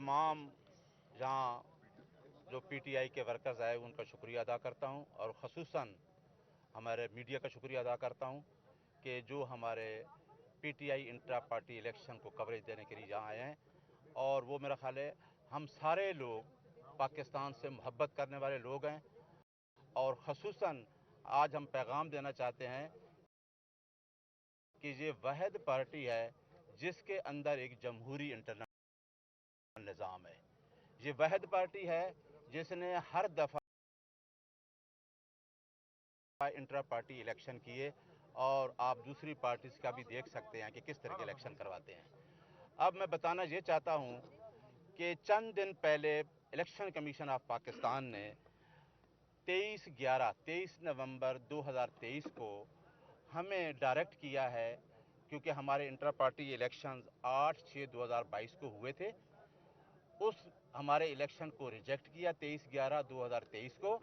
तमाम यहाँ जो पीटीआई के वर्कर्स आए उनका शुक्रिया अदा करता हूँ और ख़ुसूसन हमारे मीडिया का शुक्रिया अदा करता हूँ कि जो हमारे पीटीआई इंट्रा पार्टी इलेक्शन को कवरेज देने के लिए यहाँ आए हैं। और वो मेरा ख्याल है हम सारे लोग पाकिस्तान से मोहब्बत करने वाले लोग हैं और ख़ुसूसन आज हम पैगाम देना चाहते हैं कि ये वाहिद पार्टी है जिसके अंदर एक जमहूरी इंटरनल निज़ाम है। ये वाहिद पार्टी है जिसने हर दफ़ा इंट्रा पार्टी इलेक्शन किए और आप दूसरी पार्टीज का भी देख सकते हैं कि किस तरह के इलेक्शन करवाते हैं। अब मैं बताना ये चाहता हूं कि चंद दिन पहले इलेक्शन कमीशन ऑफ पाकिस्तान ने 23 नवंबर 2023 को हमें डायरेक्ट किया है, क्योंकि हमारे इंट्रा पार्टी इलेक्शंस 8/6/2022 को हुए थे। उस हमारे इलेक्शन को रिजेक्ट किया 23/11/2023 को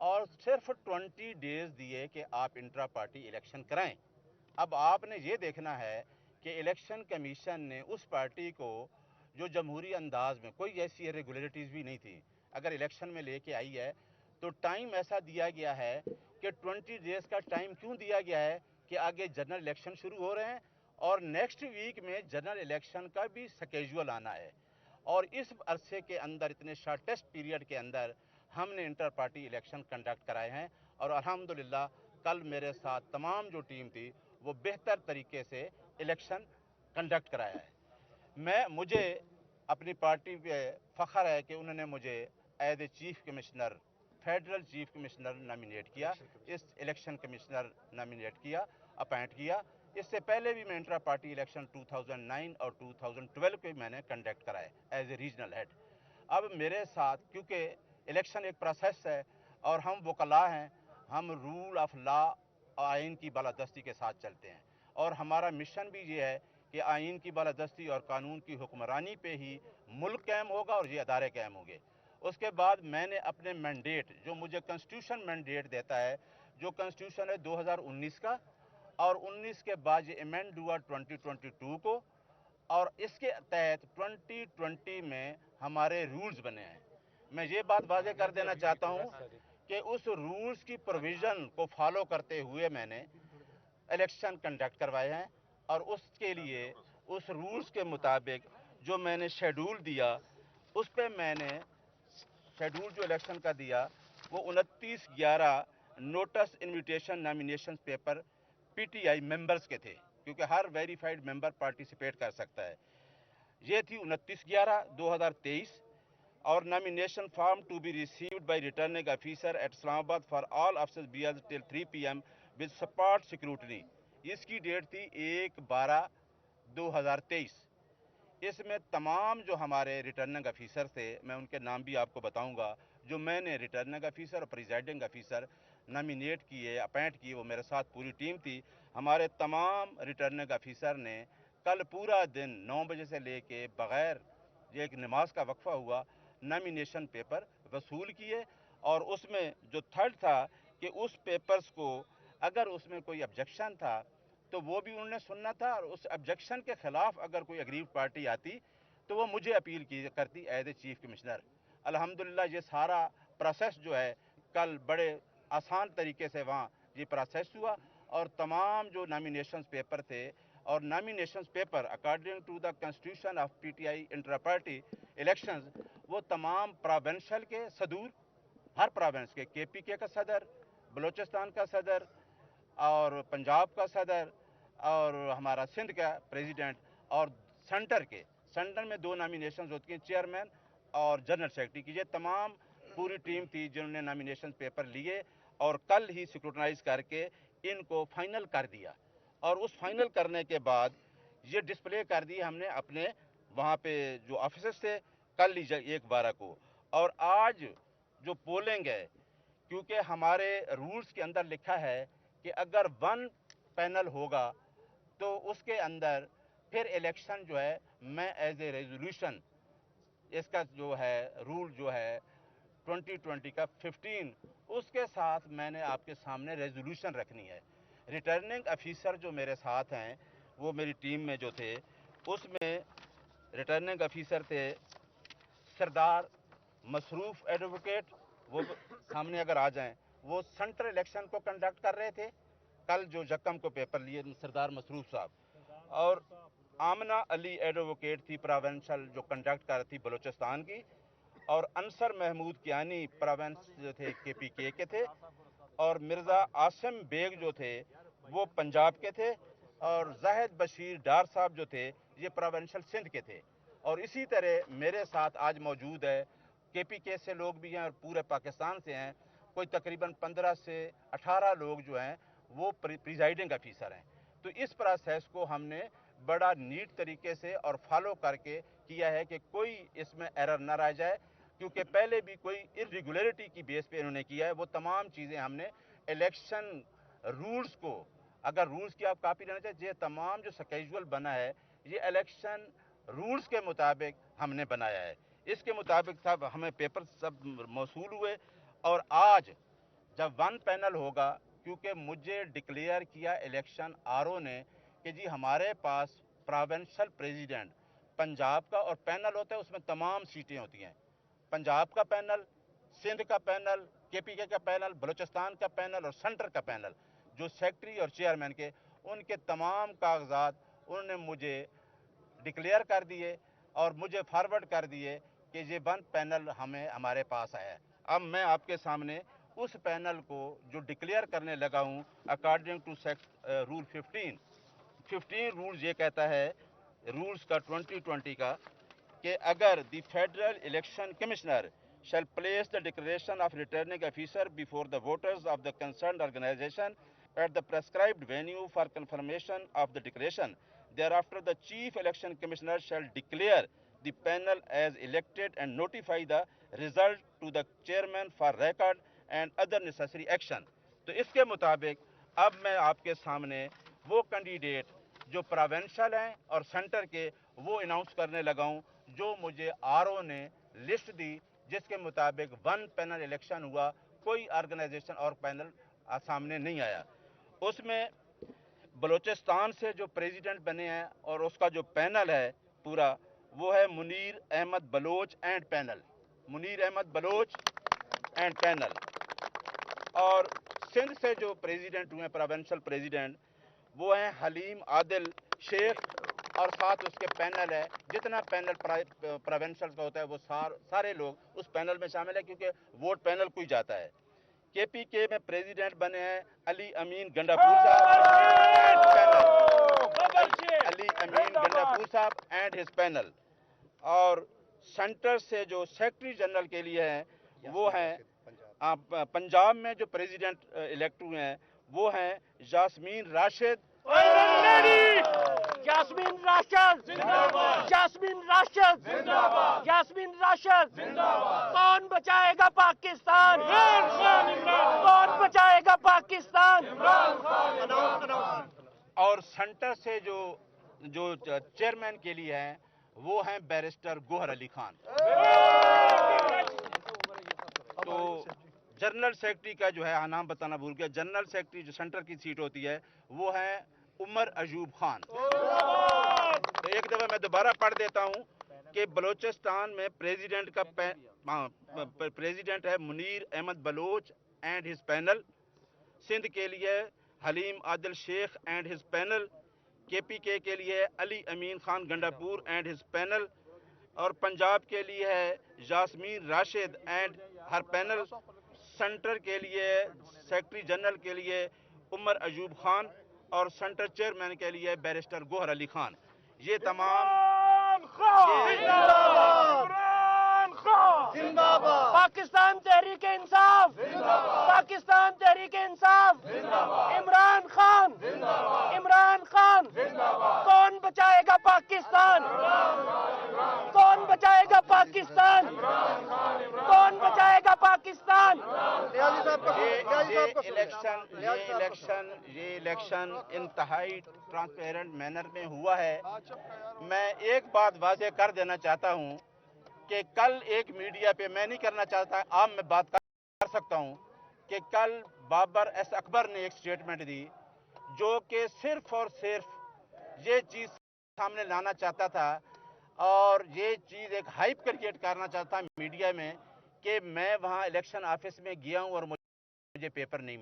और सिर्फ 20 डेज दिए कि आप इंट्रा पार्टी इलेक्शन कराएं। अब आपने ये देखना है कि इलेक्शन कमीशन ने उस पार्टी को जो जमहूरी अंदाज में कोई ऐसी इरेगुलरिटीज़ भी नहीं थी, अगर इलेक्शन में लेके आई है तो टाइम ऐसा दिया गया है कि 20 डेज का टाइम क्यों दिया गया है कि आगे जनरल इलेक्शन शुरू हो रहे हैं और नेक्स्ट वीक में जनरल इलेक्शन का भी स्केड्यूल आना है। और इस अरसे के अंदर, इतने शॉर्टेस्ट पीरियड के अंदर हमने इंटर पार्टी इलेक्शन कंडक्ट कराए हैं और अल्हम्दुलिल्लाह कल मेरे साथ तमाम जो टीम थी वो बेहतर तरीके से इलेक्शन कंडक्ट कराया है। मुझे अपनी पार्टी पे फ़ख्र है कि उन्होंने मुझे as a chief commissioner, federal chief commissioner nominate किया, इस इलेक्शन कमिश्नर नॉमिनेट किया, अपॉइंट किया। इससे पहले भी मैं इंट्रा पार्टी इलेक्शन 2009 और 2012 के मैंने कंडक्ट कराए एज ए रीजनल हेड। अब मेरे साथ, क्योंकि इलेक्शन एक प्रोसेस है और हम वकला हैं, हम रूल ऑफ लॉ आइन की बालादस्ती के साथ चलते हैं और हमारा मिशन भी ये है कि आइन की बालादस्ती और कानून की हुक्मरानी पे ही मुल्क कायम होगा और ये अदारे कायम होंगे। उसके बाद मैंने अपने मैंडेट, जो मुझे कॉन्स्टिट्यूशन मैंडेट देता है, जो कॉन्स्टिट्यूशन है 2019 का और 19 के बाद ये अमेंड हुआ 2022 को और इसके तहत 2020 में हमारे रूल्स बने हैं। मैं ये बात वाज़ेह कर देना चाहता हूँ कि उस रूल्स की प्रोविज़न को फॉलो करते हुए मैंने इलेक्शन कंडक्ट करवाए हैं और उसके लिए उस रूल्स के मुताबिक जो मैंने शेड्यूल दिया, उस पे मैंने शेड्यूल जो इलेक्शन का दिया वो 29/11 notice invitation nomination paper PTI members के थे, क्योंकि हर वेरीफाइड मेंबर पार्टिसिपेट कर सकता है। ये थी 29/11/2023 और nomination form to be received by returning officer at Islamabad for all officers BL till 3 PM with spot scrutiny. इसकी डेट थी 1/12/2023। इसमें तमाम जो हमारे रिटर्निंग ऑफिसर थे, मैं उनके नाम भी आपको बताऊंगा, जो मैंने रिटर्निंग ऑफिसर और प्रिजाइडिंग ऑफिसर नॉमिनेट किए, अपॉइंट किए, वो मेरे साथ पूरी टीम थी। हमारे तमाम रिटर्निंग ऑफिसर ने कल पूरा दिन 9 बजे से लेके बग़ैर एक नमाज का वक्फा हुआ नॉमिनेशन पेपर वसूल किए और उसमें जो थर्ड था कि उस पेपर्स को अगर उसमें कोई ऑब्जेक्शन था तो वो भी उन्होंने सुनना था और उस ऑब्जेक्शन के खिलाफ अगर कोई अग्रीव पार्टी आती तो वो मुझे अपील की करती एज ए चीफ कमिश्नर। अल्हम्दुलिल्लाह ये सारा प्रोसेस जो है कल बड़े आसान तरीके से वहाँ ये प्रोसेस हुआ और तमाम जो नॉमिनेशन पेपर थे और nomination paper according to the constitution of PTI intra party elections, वो तमाम प्रोविंशियल के सदूर, हर प्रोविंस के केपीके का सदर, बलूचिस्तान का सदर और पंजाब का सदर और हमारा सिंध का प्रेसिडेंट और सेंटर में 2 नॉमिनेशन होती हैं, चेयरमैन और जनरल सेक्रेटरी की। ये तमाम पूरी टीम थी जिन्होंने नॉमिनेशन पेपर लिए और कल ही स्क्रूटनाइज करके इनको फाइनल कर दिया और उस फाइनल करने के बाद ये डिस्प्ले कर दिए हमने अपने वहाँ पे जो ऑफिसर्स थे कल ही 1/12 को। और आज जो पोलिंग है, क्योंकि हमारे रूल्स के अंदर लिखा है कि अगर 1 पैनल होगा तो उसके अंदर फिर इलेक्शन जो है मैं एज ए रेजोल्यूशन, इसका जो है रूल जो है 2020 का 15, उसके साथ मैंने आपके सामने रेजोल्यूशन रखनी है। रिटर्निंग ऑफिसर जो मेरे साथ हैं, वो मेरी टीम में जो थे, उसमें रिटर्निंग ऑफिसर थे सरदार मसरूफ एडवोकेट, वो सामने अगर आ जाएं, वो सेंट्रल इलेक्शन को कंडक्ट कर रहे थे। कल जो जक्कम को पेपर लिए सरदार मसरूफ साहब, और आमना अली एडवोकेट थी प्रोविंशियल जो कंडक्ट कर रही थी बलूचिस्तान की, और अंसर महमूद कियानी प्रोविंस जो थे KPK के थे, और मिर्ज़ा आसिम बेग जो थे वो पंजाब के थे, और जाहिद बशीर डार साहब जो थे ये प्रोविंशियल सिंध के थे। और इसी तरह मेरे साथ आज मौजूद है KPK से लोग भी हैं और पूरे पाकिस्तान से हैं, कोई तकरीबन 15 से 18 लोग जो हैं वो प्रिजाइडिंग ऑफिसर हैं। तो इस प्रोसेस को हमने बड़ा नीट तरीके से और फॉलो करके किया है कि कोई इसमें एरर न रह जाए, क्योंकि पहले भी कोई इरेगुलरिटी की बेस पे इन्होंने किया है। वो तमाम चीज़ें हमने इलेक्शन रूल्स को, अगर रूल्स की आप कापी लेना चाहिए, ये तमाम जो स्केड्यूल बना है ये इलेक्शन रूल्स के मुताबिक हमने बनाया है। इसके मुताबिक सब हमें पेपर सब मौसूल हुए, और आज जब वन पैनल होगा, क्योंकि मुझे डिक्लेयर किया इलेक्शन RO ने कि जी हमारे पास प्रोविंशियल प्रेसिडेंट पंजाब का, और पैनल होता है उसमें तमाम सीटें होती हैं, पंजाब का पैनल, सिंध का पैनल, KPK का पैनल, बलूचिस्तान का पैनल और सेंटर का पैनल, जो सेक्रेटरी और चेयरमैन के, उनके तमाम कागजात उन्होंने मुझे डिक्लेयर कर दिए और मुझे फॉरवर्ड कर दिए कि ये वन पैनल हमारे पास आया है। अब मैं आपके सामने उस पैनल को जो डिक्लेयर करने लगा हूँ अकॉर्डिंग टू रूल 15 रूल्स ये कहता है, रूल्स का 2020 का, कि अगर the federal election commissioner shall place the declaration of returning officer before the voters of the concerned organization at the prescribed venue for confirmation of the declaration. Thereafter, the Chief Election Commissioner shall declare the panel as elected and notify the result to the chairman for record and other necessary action. तो इसके मुताबिक अब मैं आपके सामने वो candidate जो provincial हैं और सेंटर के, वो अनाउंस करने लगा हूँ, जो मुझे RO ने लिस्ट दी, जिसके मुताबिक वन पैनल इलेक्शन हुआ, कोई ऑर्गेनाइजेशन और पैनल सामने नहीं आया। उसमें बलूचिस्तान से जो प्रेसिडेंट बने हैं और उसका जो पैनल है पूरा, वो है Munir Ahmed Baloch and panel, Munir Ahmed Baloch and panel. और सिंध से जो प्रेसिडेंट हुए प्रोविंशियल प्रेसिडेंट, वो हैं हलीम आदिल शेख, और साथ उसके पैनल है, जितना पैनल प्रोविंशियल का होता है वो सारे लोग उस पैनल में शामिल है, क्योंकि वोट पैनल को ही जाता है। KPK में प्रेसिडेंट बने हैं अली अमीन गंडापुर साहब एंड हिज पैनल। और सेंटर से जो सेक्रेटरी जनरल के लिए हैं वो हैं, पंजाब में जो प्रेसिडेंट इलेक्ट हुए हैं वो हैं यास्मीन राशिद, यास्मीन राशिद जिंदाबाद, यास्मीन राशिद जिंदाबाद, यास्मीन राशिद जिंदाबाद। कौन बचाएगा पाकिस्तान? इमरान खान, कौन बचाएगा पाकिस्तान? इमरान खान। और सेंटर से जो चेयरमैन के लिए हैं वो हैं बैरिस्टर गोहर अली खान। तो जनरल सेक्रेटरी का जो है, नाम बताना भूल गया, जनरल सेक्रेटरी जो सेंटर की सीट होती है वो है उमर अयूब खान। तो एक दफा मैं दोबारा पढ़ देता हूँ कि बलूचिस्तान में प्रेसिडेंट का प्रेसिडेंट है Munir Ahmed Baloch and his panel, Sindh के लिए Haleem Adil Sheikh and his panel, KPK के लिए Ali Amin Khan Gandapur and his panel, और पंजाब के लिए है Yasmin Rashid and her panel, centre के लिए सेक्रेटरी जनरल के लिए उमर अयूब खान, और सेंटर चेयरमैन के लिए बैरिस्टर गोहर अली खान। ये तमाम जिंदाबाद, पाकिस्तान तहरीक इंसाफ जिंदाबाद, पाकिस्तान तहरीक इंसाफ जिंदाबाद, इमरान खान जिंदाबाद, इमरान खान जिंदाबाद। कौन बचाएगा पाकिस्तान? कौन बचाएगा पाकिस्तान? कौन बचाएगा पाकिस्तान? ये इलेक्शन इंतहाई ट्रांसपेरेंट मैनर में हुआ है। मैं एक बात वाज़ेह कर देना चाहता हूँ कि कल एक मीडिया पे, मैं नहीं करना चाहता, आप मैं बात कर सकता हूँ कि कल बाबर एस अकबर ने एक स्टेटमेंट दी जो कि सिर्फ और सिर्फ ये चीज़ सामने लाना चाहता था, اور یہ چیز ایک ہائپ کریٹ کرنا چاہتا میڈیا میں کہ میں وہاں الیکشن آفس میں گیا ہوں اور مجھے پیپر نہیں ملا.